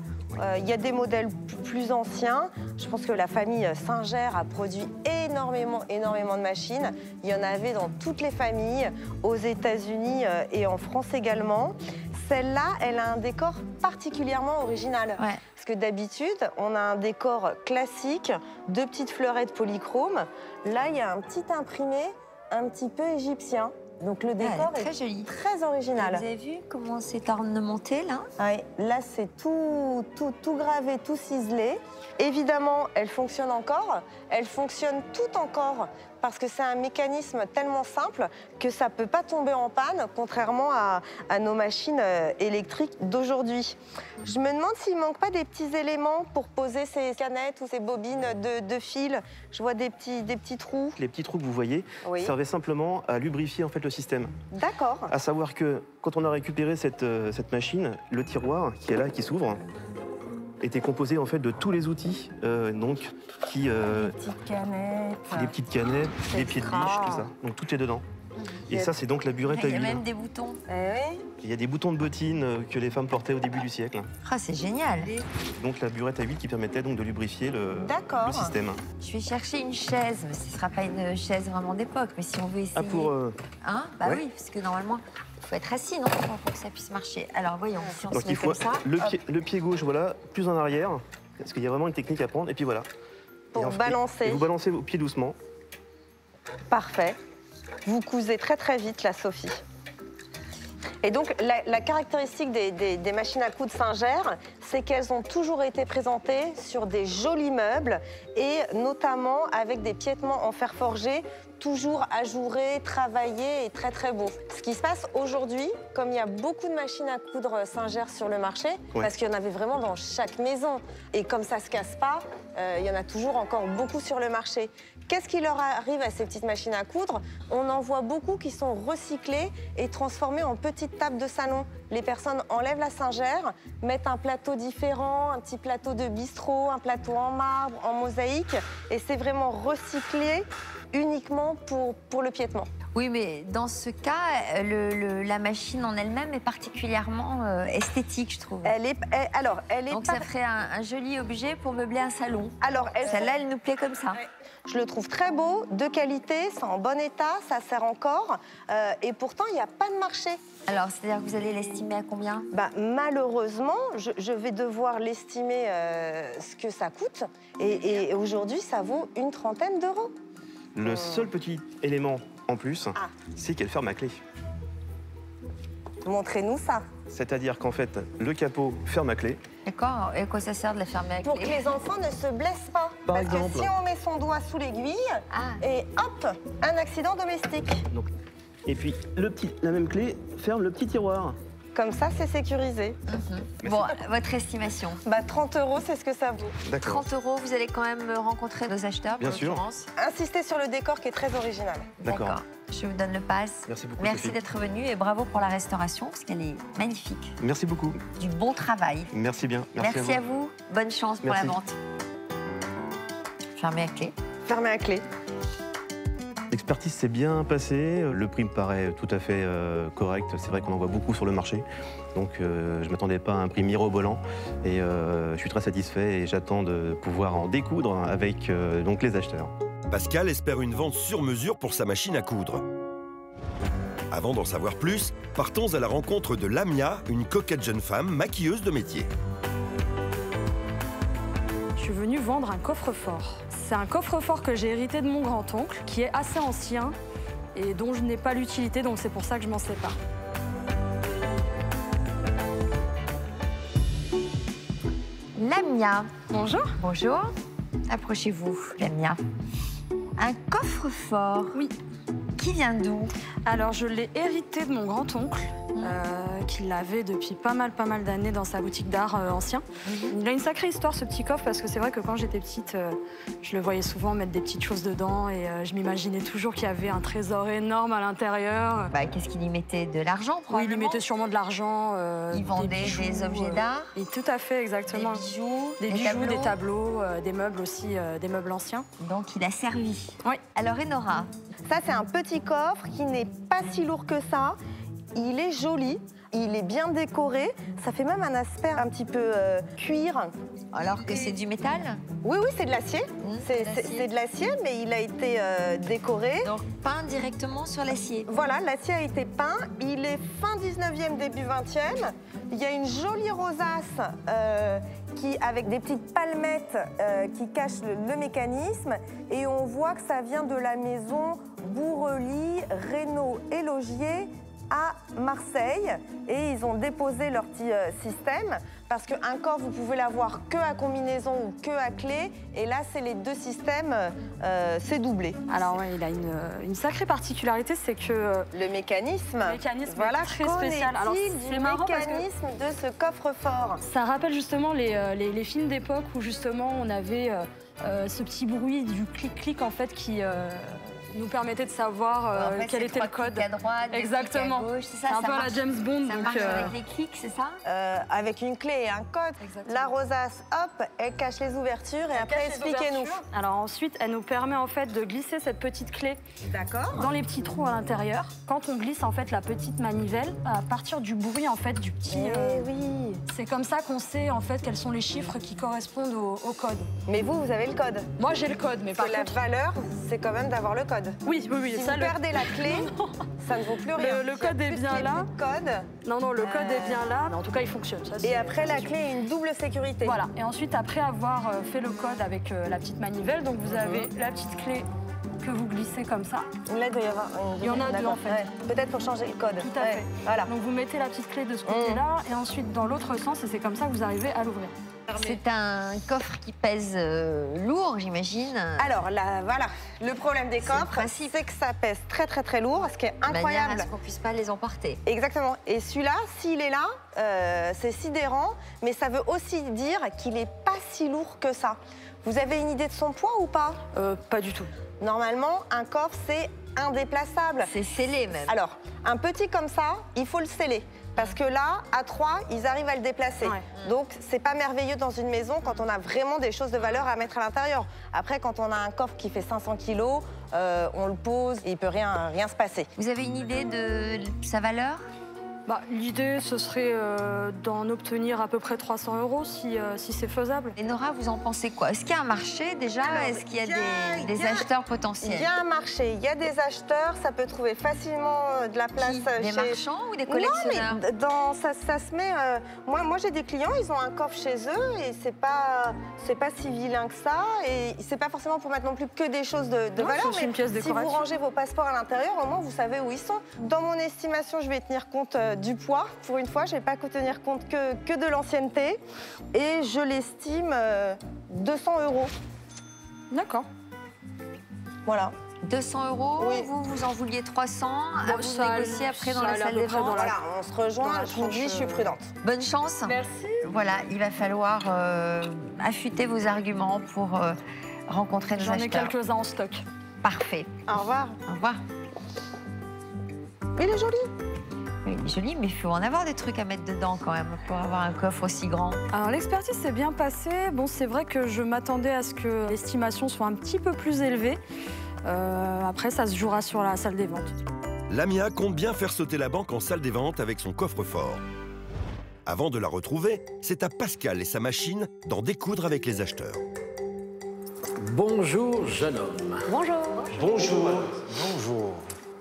Il y a des modèles plus anciens. Je pense que la famille Singer a produit énormément de machines. Il y en avait dans toutes les familles, aux États-Unis et en France également. Celle-là, elle a un décor particulièrement original. Ouais. Parce que d'habitude, on a un décor classique, 2 petites fleurettes polychromes. Là, il y a un petit imprimé un petit peu égyptien. Donc le décor très est joli. très original. Vous avez vu comment c'est ornementé là? Oui, là c'est tout gravé, tout ciselé. Évidemment, elle fonctionne encore. Elle fonctionne tout encore parce que c'est un mécanisme tellement simple que ça ne peut pas tomber en panne, contrairement à nos machines électriques d'aujourd'hui. Je me demande s'il ne manque pas des petits éléments pour poser ces canettes ou ces bobines de fil. Je vois des petits trous. Les petits trous que vous voyez servaient simplement à lubrifier en fait le système. D'accord. À savoir que quand on a récupéré cette machine, le tiroir qui est là, qui s'ouvre, était composé en fait de tous les outils, donc des petites canettes, des pieds de biche, tout ça. Donc tout est dedans. Et ça, c'est donc la burette à huile. Il y a même des boutons. Il y a des boutons de bottines que les femmes portaient au début du siècle. Ah, c'est génial. Donc la burette à huile qui permettait donc de lubrifier le système. Je vais chercher une chaise, mais ce ne sera pas une chaise vraiment d'époque. Mais si on veut essayer... Ah, pour... Hein? Bah oui, parce que normalement, il faut être assis, non? Pour que ça puisse marcher. Alors voyons, si on donc se met il faut comme ça... le pied gauche, voilà, plus en arrière, parce qu'il y a vraiment une technique à prendre. Et puis voilà. Pour balancer. Et vous balancez vos pieds doucement. Parfait. Vous cousez très très vite, la Sophie. Et donc, la caractéristique des machines à coudre Singer, c'est qu'elles ont toujours été présentées sur des jolis meubles et notamment avec des piétements en fer forgé, toujours ajourés, travaillés et très très beaux. Ce qui se passe aujourd'hui, comme il y a beaucoup de machines à coudre Singer sur le marché, parce qu'il y en avait vraiment dans chaque maison, et comme ça ne se casse pas, il y en a toujours encore beaucoup sur le marché. Qu'est-ce qui leur arrive à ces petites machines à coudre? On en voit beaucoup qui sont recyclées et transformées en petites tables de salon. Les personnes enlèvent la Singer, mettent un plateau différent, un petit plateau de bistrot, un plateau en marbre, en mosaïque, et c'est vraiment recyclé uniquement pour le piétement. Oui, mais dans ce cas, la machine en elle-même est particulièrement esthétique, je trouve. Donc ça ferait un joli objet pour meubler un salon. Alors, celle-là, elle nous plaît comme ça. Je le trouve très beau, de qualité, c'est en bon état, ça sert encore, et pourtant, il n'y a pas de marché. Alors, c'est-à-dire que vous allez l'estimer à combien? Malheureusement, je vais devoir l'estimer ce que ça coûte, et aujourd'hui, ça vaut une trentaine d'euros. Le seul petit élément en plus, c'est qu'elle ferme à clé. Montrez-nous ça. C'est-à-dire qu'en fait, le capot ferme à clé. D'accord. Et à quoi ça sert de la fermer à clé? Pour que les enfants ne se blessent pas. Par Parce exemple. que si on met son doigt sous l'aiguille, et hop, un accident domestique. Donc, et puis, la même clé ferme le petit tiroir. Comme ça, c'est sécurisé. Bon, votre estimation? 30 euros, c'est ce que ça vaut. 30 euros, vous allez quand même rencontrer nos acheteurs, bien sûr. Insistez sur le décor qui est très original. D'accord. Je vous donne le pass. Merci beaucoup. Merci d'être venu et bravo pour la restauration, parce qu'elle est magnifique. Merci beaucoup. Du bon travail. Merci bien. Merci à vous. Bonne chance pour la vente. Fermez à clé. Fermez à clé. L'expertise s'est bien passée, le prix me paraît tout à fait correct, c'est vrai qu'on en voit beaucoup sur le marché, donc je ne m'attendais pas à un prix mirobolant et je suis très satisfait et j'attends de pouvoir en découdre avec donc les acheteurs. Pascal espère une vente sur mesure pour sa machine à coudre. Avant d'en savoir plus, partons à la rencontre de Lamia, une coquette jeune femme maquilleuse de métier. Je suis venue vendre un coffre-fort. C'est un coffre-fort que j'ai hérité de mon grand-oncle, qui est assez ancien et dont je n'ai pas l'utilité, donc c'est pour ça que je m'en sépare. Lamia. Bonjour. Bonjour. Approchez-vous, Lamia. Un coffre-fort. Oui. Qui vient d'où? Alors, je l'ai hérité de mon grand-oncle, qui l'avait depuis pas mal d'années dans sa boutique d'art ancien. Il a une sacrée histoire, ce petit coffre, parce que c'est vrai que quand j'étais petite, je le voyais souvent mettre des petites choses dedans et je m'imaginais toujours qu'il y avait un trésor énorme à l'intérieur. Qu'est-ce qu'il y mettait? De l'argent, Oui, il y mettait sûrement de l'argent. Il vendait des objets d'art? Et tout à fait, exactement. Des bijoux, des tableaux, des meubles aussi, des meubles anciens. Donc, il a servi. Oui. Alors, Enora? Ça, c'est un petit coffre qui n'est pas si lourd que ça. Il est joli, il est bien décoré. Ça fait même un aspect un petit peu cuir. Alors que c'est du métal? Oui, c'est de l'acier. C'est de l'acier, mais il a été décoré. Donc peint directement sur l'acier. Voilà, l'acier a été peint. Il est fin 19e, début 20e. Il y a une jolie rosace avec des petites palmettes qui cachent le mécanisme. Et on voit que ça vient de la maison Bourrely, Reynaud et Logier à Marseille et ils ont déposé leur petit système parce qu'un coffre, vous pouvez l'avoir que à combinaison ou que à clé et là, c'est les deux systèmes, c'est doublé. Alors ouais, il a une sacrée particularité, c'est que... le mécanisme voilà, est très spécial. Alors, c'est marrant mécanisme de ce coffre-fort. Ça rappelle justement les films d'époque où justement on avait ce petit bruit du clic-clic en fait qui... nous permettait de savoir quel était le code. À droite, exactement. C'est un peu à la James Bond. Ça marche avec les clics, c'est ça? Avec une clé et un code. Exactement. La rosace, hop, elle cache les ouvertures et après expliquez-nous. Alors ensuite, elle nous permet en fait de glisser cette petite clé dans les petits trous à l'intérieur. Quand on glisse en fait la petite manivelle, à partir du bruit en fait du petit. Oui. C'est comme ça qu'on sait en fait quels sont les chiffres qui correspondent au code. Mais vous avez le code. Moi j'ai le code, mais par contre la valeur, c'est quand même d'avoir le code. Oui. Si vous perdez la clé, ça ne vaut plus rien. Le code est bien là. Non, le code est bien là. Mais en tout cas, il fonctionne. Ça, et après, la clé est une double sécurité. Voilà. Et ensuite, après avoir fait le code avec la petite manivelle, donc vous avez la petite clé que vous glissez comme ça. Là, il doit y avoir il y en a deux en fait. Ouais. Peut-être pour changer le code. Tout à fait. Voilà. Donc vous mettez la petite clé de ce côté-là et ensuite dans l'autre sens et c'est comme ça que vous arrivez à l'ouvrir. C'est un coffre qui pèse lourd, j'imagine. Alors là, voilà, le problème des coffres, c'est que ça pèse très très très lourd, ce qui est incroyable. De manière à ce qu'on puisse pas les emporter. Exactement. Et celui-là, s'il est là, c'est sidérant, mais ça veut aussi dire qu'il n'est pas si lourd que ça. Vous avez une idée de son poids ou pas? Pas du tout. Normalement, un coffre, c'est indéplaçable. C'est scellé même. Alors, un petit comme ça, il faut le sceller. Parce que là, à 3, ils arrivent à le déplacer. Ouais. Donc, c'est pas merveilleux dans une maison quand on a vraiment des choses de valeur à mettre à l'intérieur. Après, quand on a un coffre qui fait 500 kilos, on le pose et il peut rien se passer. Vous avez une idée de sa valeur? L'idée, ce serait d'en obtenir à peu près 300 € si c'est faisable. Et Nora, vous en pensez quoi? Est-ce qu'il y a un marché déjà? Est-ce qu'il y a des acheteurs potentiels? Il y a un marché, il y a des acheteurs, ça peut trouver facilement de la place des marchands ou des collectionneurs? Non, mais ça se met... Moi j'ai des clients, ils ont un coffre chez eux et c'est pas si vilain que ça. Et c'est pas forcément pour mettre non plus que des choses de valeur, mais une pièce si vous rangez vos passeports à l'intérieur, au moins vous savez où ils sont. Dans mon estimation, je vais tenir compte du poids. Pour une fois, je ne vais pas tenir compte que de l'ancienneté. Et je l'estime 200 €. D'accord. Voilà. 200 €, oui. Vous en vouliez 300, à vous négocier après dans la salle des ventes. Voilà, on se rejoint, je vous dis, je suis prudente. Bonne chance. Merci. Voilà, il va falloir affûter vos arguments pour rencontrer nos acheteurs. J'en ai quelques-uns en stock. Parfait. Au revoir. Au revoir. Il est joli. Oui, joli, mais il faut en avoir des trucs à mettre dedans quand même pour avoir un coffre aussi grand. Alors l'expertise s'est bien passée. Bon, c'est vrai que je m'attendais à ce que l'estimation soit un petit peu plus élevée. Après, ça se jouera sur la salle des ventes. Lamia compte bien faire sauter la banque en salle des ventes avec son coffre-fort. Avant de la retrouver, c'est à Pascal et sa machine d'en découdre avec les acheteurs. Bonjour, jeune homme. Bonjour. Bonjour. Bonjour.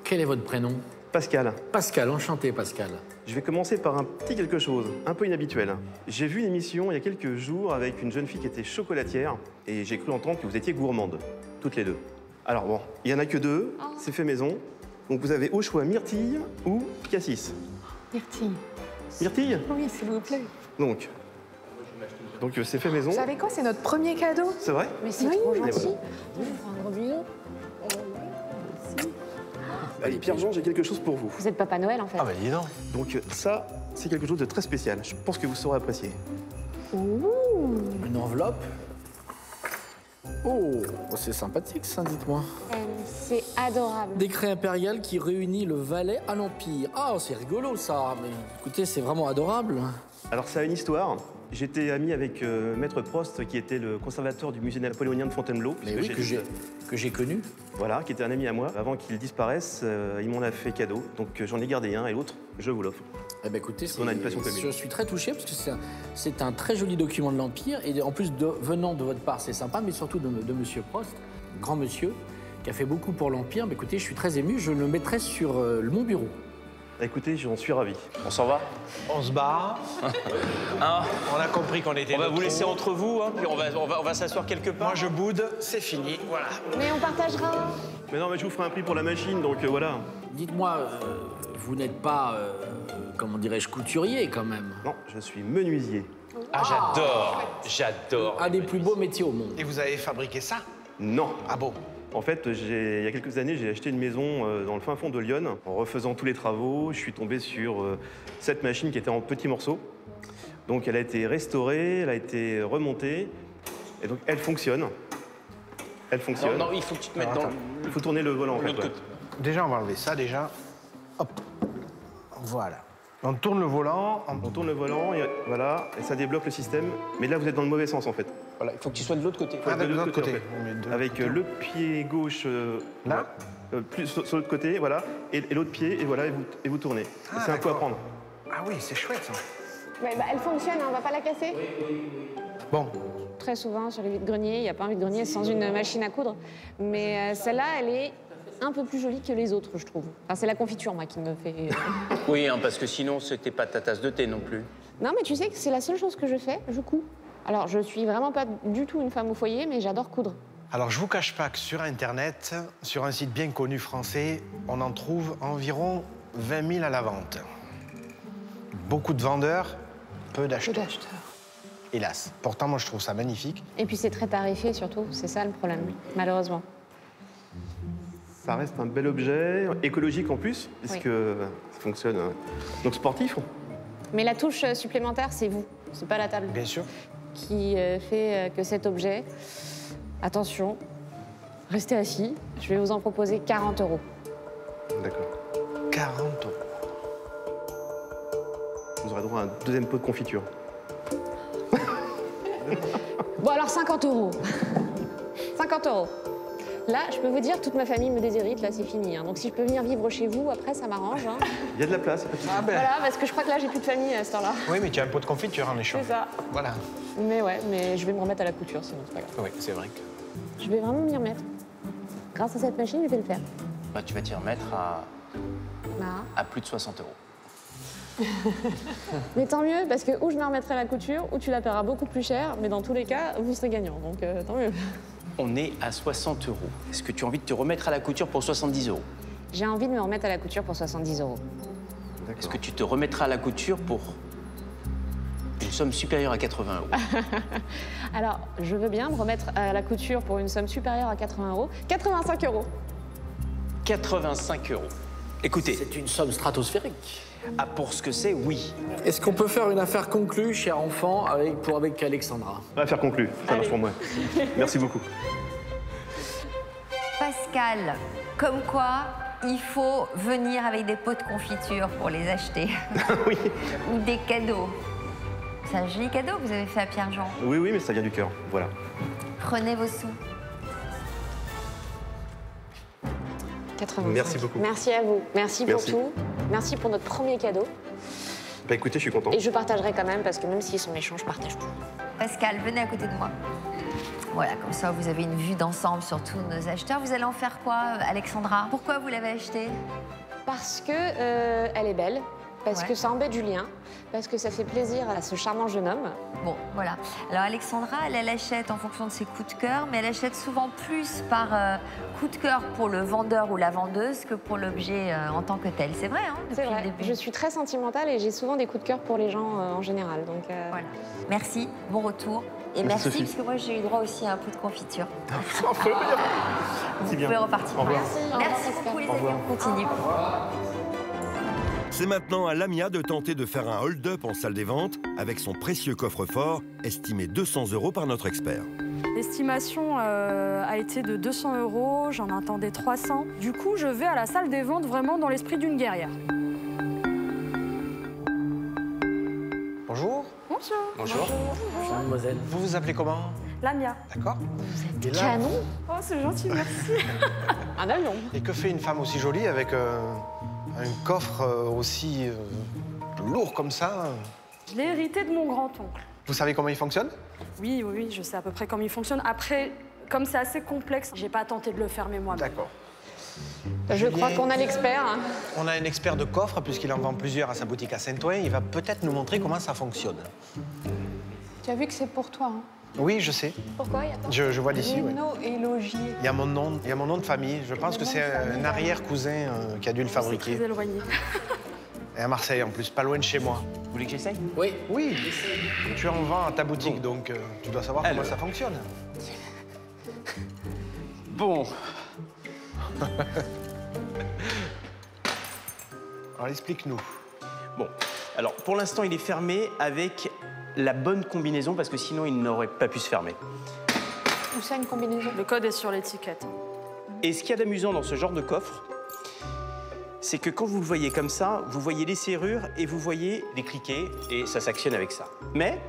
Quel est votre prénom? Pascal. Pascal, enchanté Pascal. Je vais commencer par un petit quelque chose, un peu inhabituel. J'ai vu une émission il y a quelques jours avec une jeune fille qui était chocolatière et j'ai cru entendre que vous étiez gourmande, toutes les deux. Alors bon, il n'y en a que deux, c'est fait maison. Donc vous avez au choix myrtille ou cassis. Myrtille. Myrtille? Oui, s'il vous plaît. Donc c'est fait maison. Vous savez quoi, c'est notre premier cadeau. C'est vrai? Mais c'est trop gentil. Allez, Pierre-Jean, j'ai quelque chose pour vous. Vous êtes Papa Noël, en fait. Ah bah dis donc. Donc ça, c'est quelque chose de très spécial. Je pense que vous saurez apprécier. Ouh, une enveloppe. Oh, c'est sympathique ça, dites-moi. C'est adorable. Décret impérial qui réunit le Valais à l'Empire. Ah, c'est rigolo ça. Mais écoutez, c'est vraiment adorable. Alors ça a une histoire. J'étais ami avec Maître Prost, qui était le conservateur du musée napoléonien de Fontainebleau. Mais oui, que j'ai connu. Voilà, qui était un ami à moi. Avant qu'il disparaisse, il m'en a fait cadeau. Donc j'en ai gardé un et l'autre, je vous l'offre. Eh ben écoutez, on a une passion commune. Je suis très touché parce que c'est un très joli document de l'Empire. Et en plus, venant de votre part, c'est sympa, mais surtout de Monsieur Prost, grand monsieur, qui a fait beaucoup pour l'Empire. Mais écoutez, je suis très ému, je le mettrai sur mon bureau. Écoutez, j'en suis ravi. On s'en va? On se barre. Hein? On a compris qu'on était. On va vous laisser entre vous, hein, puis on va s'asseoir quelque part. Moi, je boude, c'est fini, voilà. Mais on partagera. Mais non, mais je vous ferai un prix pour la machine, donc voilà. Dites-moi, vous n'êtes pas, comment dirais-je, couturier quand même? Non, je suis menuisier. Ah, j'adore. Un des plus beaux métiers au monde. Et vous avez fabriqué ça? Non. Ah bon? En fait, il y a quelques années, j'ai acheté une maison dans le fin fond de Lyon. En refaisant tous les travaux, je suis tombé sur cette machine qui était en petits morceaux. Donc elle a été restaurée, elle a été remontée, et donc elle fonctionne. Elle fonctionne. Non, il faut que tu te mettes dans... Il faut tourner le volant, en fait. Ouais. Déjà, on va enlever ça, déjà. Hop. Voilà. On tourne le volant. On tourne le volant, et voilà, et ça débloque le système. Mais là, vous êtes dans le mauvais sens, en fait. Voilà, il faut que tu sois de l'autre côté. Ah, de l'autre côté. En fait. Avec le pied gauche là, plus sur l'autre côté, voilà, et l'autre pied, et voilà, et vous tournez. Ah, c'est un coup à prendre. Ah oui, c'est chouette, ça. Ouais, bah, elle fonctionne, hein, on va pas la casser. Bon. Très souvent, sur les vides-greniers, il n'y a pas un vide-grenier sans une machine à coudre. Mais celle-là, elle est un peu plus jolie que les autres, je trouve. Enfin, c'est la confiture, moi, qui me fait... Oui, hein, parce que sinon, c'était pas ta tasse de thé non plus. Non, mais tu sais que c'est la seule chose que je fais, je couds. Alors, je suis vraiment pas du tout une femme au foyer, mais j'adore coudre. Alors, je vous cache pas que sur Internet, sur un site bien connu français, on en trouve environ 20 000 à la vente. Beaucoup de vendeurs, peu d'acheteurs. Hélas. Pourtant, moi, je trouve ça magnifique. Et puis, c'est très tarifé, surtout. C'est ça, le problème, malheureusement. Ça reste un bel objet, écologique en plus, puisque ça fonctionne. Donc sportif. Mais la touche supplémentaire, c'est vous. C'est pas la table. Bien sûr. Qui fait que cet objet... Attention, restez assis. Je vais vous en proposer 40 €. D'accord. 40 €. Vous aurez droit à un deuxième pot de confiture. Bon, alors 50 €. 50 €. Là, je peux vous dire, toute ma famille me déshérite, là, c'est fini. Hein. Donc si je peux venir vivre chez vous, après, ça m'arrange. Hein. Il y a de la place. Ah ben. Voilà, parce que je crois que là, j'ai plus de famille à ce temps-là. Oui, mais tu as un pot de confiture en échange. C'est ça. Voilà. Mais ouais, mais je vais me remettre à la couture, sinon c'est pas grave. Oui, c'est vrai que... Je vais vraiment m'y remettre. Grâce à cette machine, je vais le faire. Bah, tu vas t'y remettre à plus de 60 €. Mais tant mieux, parce que ou je me remettrai à la couture, ou tu la paieras beaucoup plus cher, mais dans tous les cas, vous serez gagnant, donc tant mieux. On est à 60 €. Est-ce que tu as envie de te remettre à la couture pour 70 €? J'ai envie de me remettre à la couture pour 70 €. Est-ce que tu te remettras à la couture pour une somme supérieure à 80 €? Alors, je veux bien me remettre à la couture pour une somme supérieure à 80 €. 85 €. 85 €. Écoutez. C'est une somme stratosphérique. Ah, pour ce que c'est, oui. Est-ce qu'on peut faire une affaire conclue, cher enfant, avec Alexandra? Affaire conclue, ça marche pour moi. Merci beaucoup. Pascal, comme quoi, il faut venir avec des pots de confiture pour les acheter. Oui. Ou des cadeaux. C'est un joli cadeau que vous avez fait à Pierre-Jean. Oui, oui, mais ça vient du cœur. Voilà. Prenez vos sous. 85. Merci beaucoup. Merci à vous. Merci pour tout. Merci pour notre premier cadeau. Bah écoutez, je suis content. Et je partagerai quand même, parce que même s'ils sont méchants, je partage tout. Pascal, venez à côté de moi. Voilà, comme ça, vous avez une vue d'ensemble sur tous nos acheteurs. Vous allez en faire quoi, Alexandra? Pourquoi vous l'avez achetée? Parce que elle est belle, parce que ça embête Julien, parce que ça fait plaisir à ce charmant jeune homme. Bon, voilà. Alors Alexandra, elle achète en fonction de ses coups de cœur, mais elle achète souvent plus par coup de cœur pour le vendeur ou la vendeuse que pour l'objet en tant que tel. C'est vrai, hein, depuis C'est vrai. le début. Je suis très sentimentale et j'ai souvent des coups de cœur pour les gens en général. Donc voilà. Merci, bon retour. Et merci, parce que moi j'ai eu droit aussi à un pot de confiture. Vous pouvez repartir. Au revoir. Merci beaucoup les amis, on continue. C'est maintenant à Lamia de tenter de faire un hold-up en salle des ventes avec son précieux coffre-fort, estimé 200 € par notre expert. L'estimation a été de 200 €, j'en attendais 300. Du coup, je vais à la salle des ventes vraiment dans l'esprit d'une guerrière. Bonjour. Bonjour. Bonjour. Bonjour, mademoiselle. Vous vous appelez comment? Lamia. D'accord. Vous êtes canon. Oh, c'est gentil, merci. Un avion. Et que fait une femme aussi jolie avec un coffre aussi lourd comme ça? Je l'ai hérité de mon grand-oncle. Vous savez comment il fonctionne? Oui, oui, oui, je sais à peu près comment il fonctionne. Après, comme c'est assez complexe, j'ai pas tenté de le fermer moi-même. D'accord. Je crois qu'on a l'expert. Hein. On a un expert de coffre, puisqu'il en vend plusieurs à sa boutique à Saint-Ouen. Il va peut-être nous montrer comment ça fonctionne. Tu as vu que c'est pour toi, hein? Oui, je sais. Pourquoi? Il y a quoi? Je vois d'ici, oui. Léno et Logier. Il y a mon nom de famille. Je pense que c'est un arrière-cousin qui a dû le fabriquer. C'est très éloigné. Et à Marseille, en plus, pas loin de chez moi. Vous voulez que j'essaye? Oui. Oui. Tu en vends à ta boutique, donc tu dois savoir comment ça fonctionne. Bon. Alors, explique-nous. Bon, alors pour l'instant, il est fermé avec la bonne combinaison parce que sinon, il n'aurait pas pu se fermer. Où ça, une combinaison? Le code est sur l'étiquette. Et ce qu'il y a d'amusant dans ce genre de coffre, c'est que quand vous le voyez comme ça, vous voyez les serrures et vous voyez les cliquets et ça s'actionne avec ça. Mais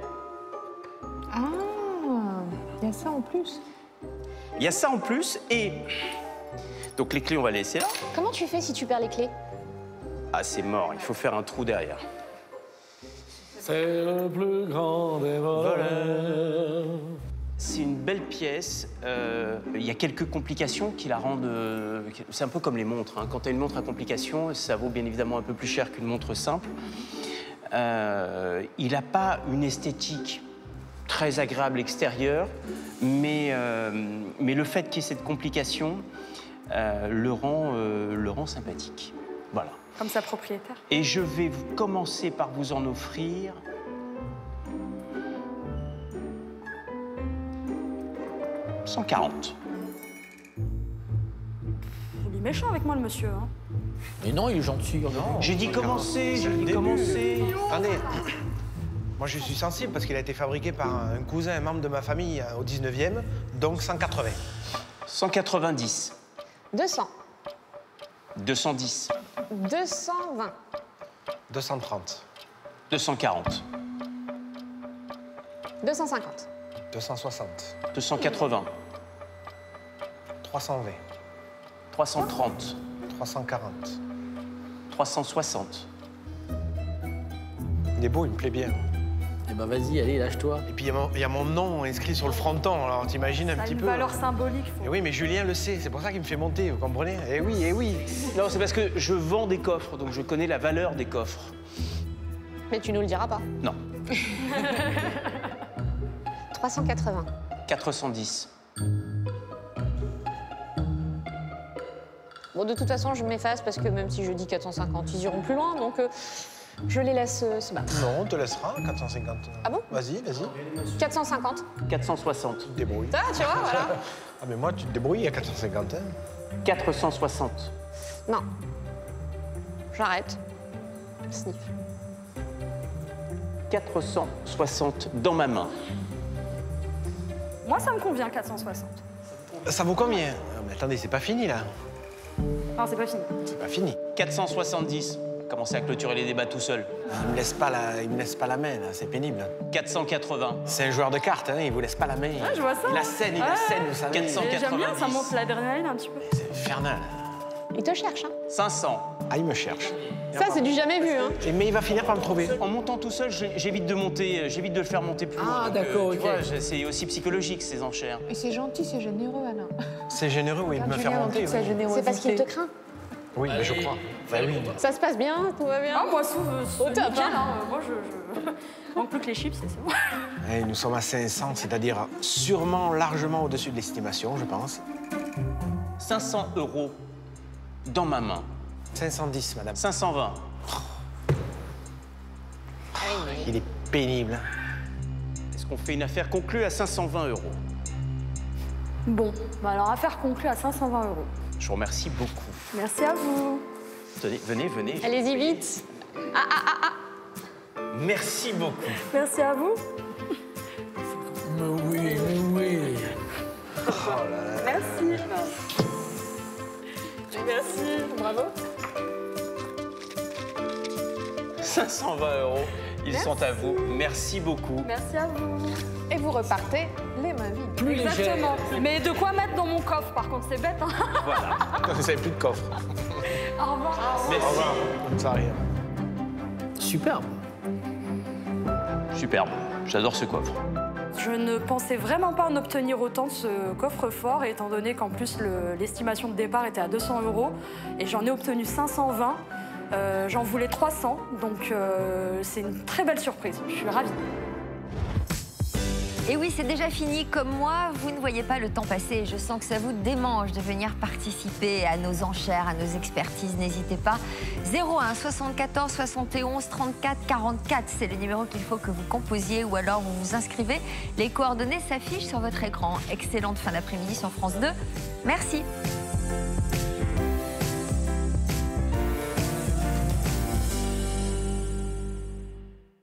Ah, il y a ça en plus. il y a ça en plus et... Donc les clés, on va les laisser là. Comment tu fais si tu perds les clés? Ah, c'est mort, il faut faire un trou derrière. C'est le plus grand des voleurs. C'est une belle pièce. Il y a quelques complications qui la rendent... c'est un peu comme les montres. Hein. Quand tu as une montre à complications, ça vaut bien évidemment un peu plus cher qu'une montre simple. Il n'a pas une esthétique très agréable extérieure, mais le fait qu'il y ait cette complication le rend sympathique. Voilà. Comme sa propriétaire. Et je vais commencer par vous en offrir... 140. Il est méchant avec moi, le monsieur. Hein. Mais non, il est gentil. J'ai dit commencer, j'ai dit commencer. Attendez. Moi, je suis sensible parce qu'il a été fabriqué par un cousin, un membre de ma famille au 19e, donc 180. 190. 200. 210. 220. 230. 240. 250. 260. 280. 320. 330. 340. 360. Il est beau, il me plaît bien. Eh ben vas-y, allez, lâche-toi. Et puis il y a mon nom inscrit sur le fronton, alors t'imagines un Ça a petit une peu. valeur symbolique. Et oui, mais Julien le sait, c'est pour ça qu'il me fait monter, vous comprenez? Eh oui, eh oui. Non, c'est parce que je vends des coffres, donc je connais la valeur des coffres. Mais tu nous le diras pas. Non. 380. 410. Bon, de toute façon, je m'efface parce que même si je dis 450, ils iront plus loin, donc je les laisse se battre. Non, on te laissera, 450. Ah bon? Vas-y, vas-y. 450. 460. Tu te débrouilles. Ça, tu vois, voilà. Ah, mais moi, tu te débrouilles à 450, hein. 460. Non. J'arrête. Sniff. 460 dans ma main. Moi, ça me convient, 460. Ça vaut combien? Mais attendez, c'est pas fini, là. Non, c'est pas fini. C'est pas fini. 470. Commencez à clôturer les débats tout seul. Il me laisse pas la main, là, c'est pénible. 480. C'est un joueur de cartes, hein, il vous laisse pas la main. Ah, je vois ça. Il scène, vous savez. 490. J'aime bien, ça monte l'adrénaline un petit peu. C'est infernal. Il te cherche, hein. 500. Ah, il me cherche. Ça, c'est du jamais vu, hein. Mais il va finir par me trouver. En montant tout seul, j'évite de monter, j'évite de le faire monter plus loin. Ah, Donc, d'accord, tu ok. vois, c'est aussi psychologique, ces enchères. Et c'est gentil, c'est généreux, Alain. C'est généreux, oui, de Regarde me faire Julien dans monter. toute sa Oui, générosité. C'est parce qu'il te craint. oui mais je crois. Ben oui. Ça se passe bien, tout va bien. Ah, moi, c'est top, nickel, hein. hein. Moi, je... manque plus que les chips, c'est bon. Eh, nous sommes à 500, c'est-à-dire sûrement largement au-dessus de l'estimation, je pense. 500 € dans ma main. 510, madame. 520. Il est pénible. Est-ce qu'on fait une affaire conclue à 520 €? Bon, bah alors, affaire conclue à 520 €. Je vous remercie beaucoup. Merci à vous. Tenez, venez, venez. Allez-y vite. Merci beaucoup. Merci à vous. Mais oui, mais oui. Merci. Merci. Bravo. 520 €. Ils sont à vous. Merci beaucoup. Merci à vous. Et vous repartez les mains vides. Plus léger. Exactement. Mais de quoi mettre dans mon coffre, par contre, c'est bête. Hein. Voilà. Vous n'avez plus de coffre. Au revoir. Merci. Ça arrive. Superbe. Superbe. J'adore ce coffre. Je ne pensais vraiment pas en obtenir autant de ce coffre-fort, étant donné qu'en plus l'estimation de départ était à 200 € et j'en ai obtenu 520. J'en voulais 300, donc c'est une très belle surprise. Je suis ravie. Et oui, c'est déjà fini. Comme moi, vous ne voyez pas le temps passer. Je sens que ça vous démange de venir participer à nos enchères, à nos expertises. N'hésitez pas. 01 74 71 34 44, c'est le numéro qu'il faut que vous composiez ou alors vous vous inscrivez. Les coordonnées s'affichent sur votre écran. Excellente fin d'après-midi sur France 2. Merci.